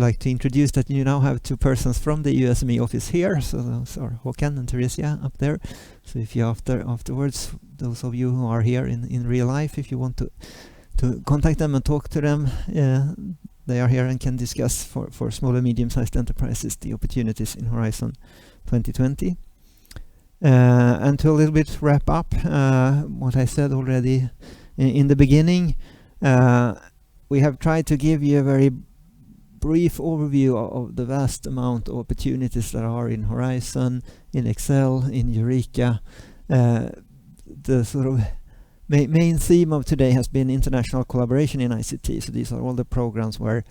like to introduce that you now have two persons from the USME office here. So those are Håkan and Theresia up there. So if you afterwards, those of you who are here in real life, if you want to contact them and talk to them, they are here and can discuss for small and medium-sized enterprises the opportunities in Horizon 2020. And to a little bit wrap up what I said already in the beginning, we have tried to give you a very brief overview of the vast amount of opportunities that are in Horizon, in Excel, in Eureka. The sort of main theme of today has been international collaboration in ICT. So these are all the programs where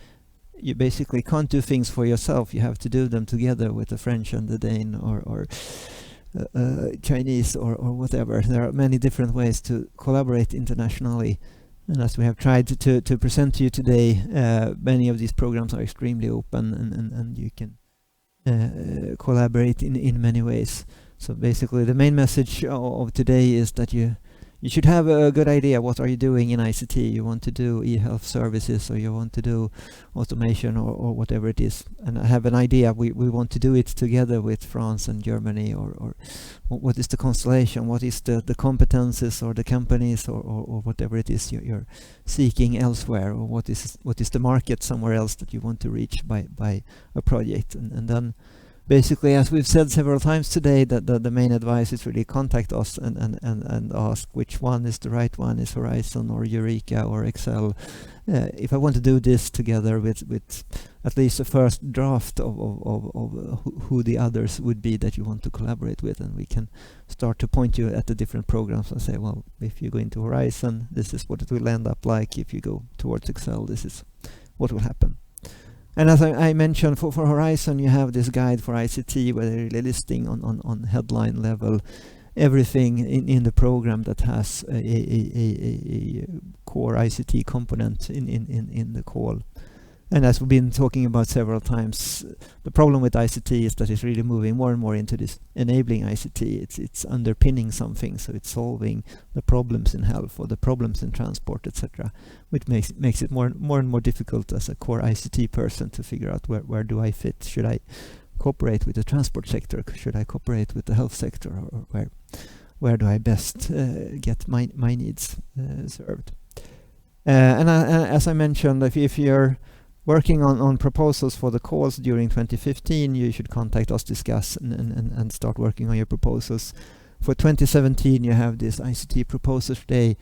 you basically can't do things for yourself. You have to do them together with the French and the Dane or Chinese or whatever. There are many different ways to collaborate internationally. And as we have tried to present to you today, many of these programs are extremely open and you can collaborate in many ways. So basically the main message of today is that you should have a good idea what are you doing in ICT. You want to do e-health services, or you want to do automation or whatever it is. And I have an idea, we want to do it together with France and Germany, or what is the constellation, what is the competences or the companies or whatever it is you're seeking elsewhere, or what is the market somewhere else that you want to reach by a project. And then basically, as we've said several times today, that the main advice is really contact us and ask which one is the right one, is Horizon or Eureka or Excel. If I want to do this together with at least a first draft of who the others would be that you want to collaborate with, and we can start to point you at the different programs and say, well, if you go into Horizon, this is what it will end up like. If you go towards Excel, this is what will happen. And as I mentioned, for Horizon, you have this guide for ICT where they're really listing on headline level everything in the program that has a core ICT component in the call. And as we've been talking about several times, the problem with ICT is that it's really moving more and more into this enabling ICT. It's underpinning something, so it's solving the problems in health or the problems in transport, etc., which makes it more and more difficult as a core ICT person to figure out where do I fit. Should I cooperate with the transport sector? Should I cooperate with the health sector? Or where do I best get my needs served? And as I mentioned, if you're working on proposals for the calls during 2015, you should contact us, discuss, and start working on your proposals. For 2017, you have this ICT Proposals Day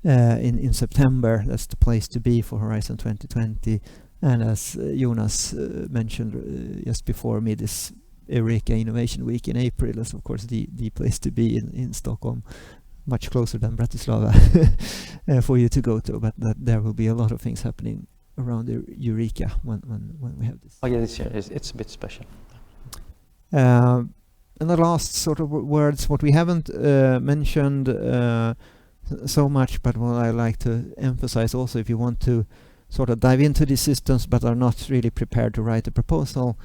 in September. That's the place to be for Horizon 2020. And as Jonas mentioned just before me, this Eureka Innovation Week in April is, of course, the place to be in Stockholm, much closer than Bratislava for you to go to. But there will be a lot of things happening around the Eureka when we have this. Oh yeah, this year it's a bit special. And the last sort of words, what we haven't mentioned so much, but what I like to emphasize also, if you want to sort of dive into these systems but are not really prepared to write a proposal,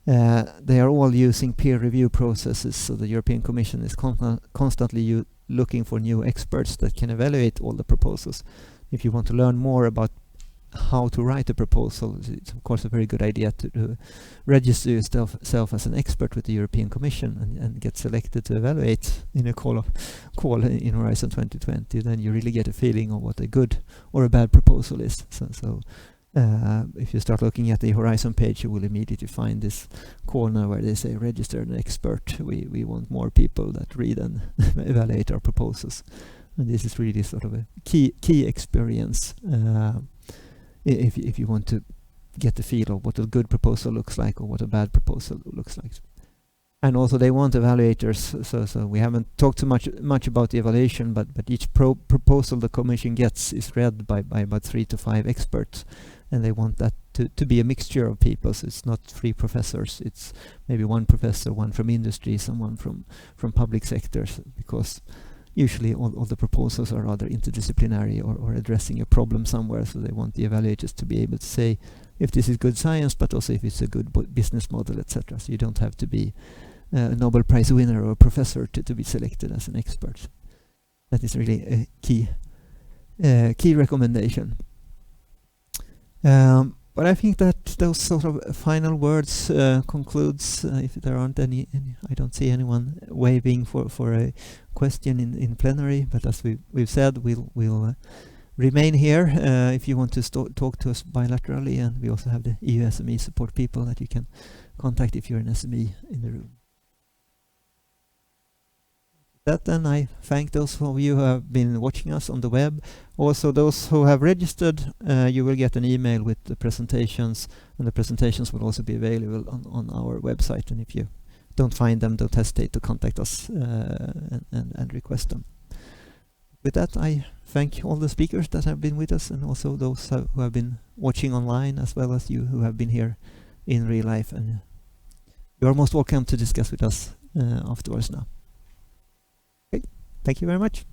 they are all using peer review processes. So the European Commission is constantly looking for new experts that can evaluate all the proposals. If you want to learn more about how to write a proposal, it's of course a very good idea to register yourself as an expert with the European Commission and get selected to evaluate in a call in Horizon 2020. Then you really get a feeling of what a good or a bad proposal is. So if you start looking at the Horizon page, you will immediately find this corner where they say register an expert. We want more people that read and evaluate our proposals. And this is really sort of a key experience if you want to get the feel of what a good proposal looks like or what a bad proposal looks like. And also they want evaluators, so we haven't talked too much about the evaluation, but each proposal the Commission gets is read by about 3 to 5 experts, and they want that to be a mixture of people. So it's not 3 professors, it's maybe 1 professor, 1 from industry, someone from public sectors, because usually all the proposals are rather interdisciplinary or addressing a problem somewhere, so they want the evaluators to be able to say if this is good science, but also if it's a good business model, etc. So you don't have to be a Nobel Prize winner or a professor to be selected as an expert. That is really a key recommendation. But I think that those sort of final words concludes. If there aren't any, I don't see anyone waving for a question in plenary. But as we've said, we'll remain here if you want to talk to us bilaterally, and we also have the EU SME support people that you can contact if you're an SME in the room. That then, I thank those of you who have been watching us on the web. Also, those who have registered, you will get an email with the presentations, and the presentations will also be available on our website. And if you don't find them, don't hesitate to contact us and request them. With that, I thank all the speakers that have been with us, and also those who have been watching online, as well as you who have been here in real life. And you are most welcome to discuss with us afterwards now. Okay, thank you very much.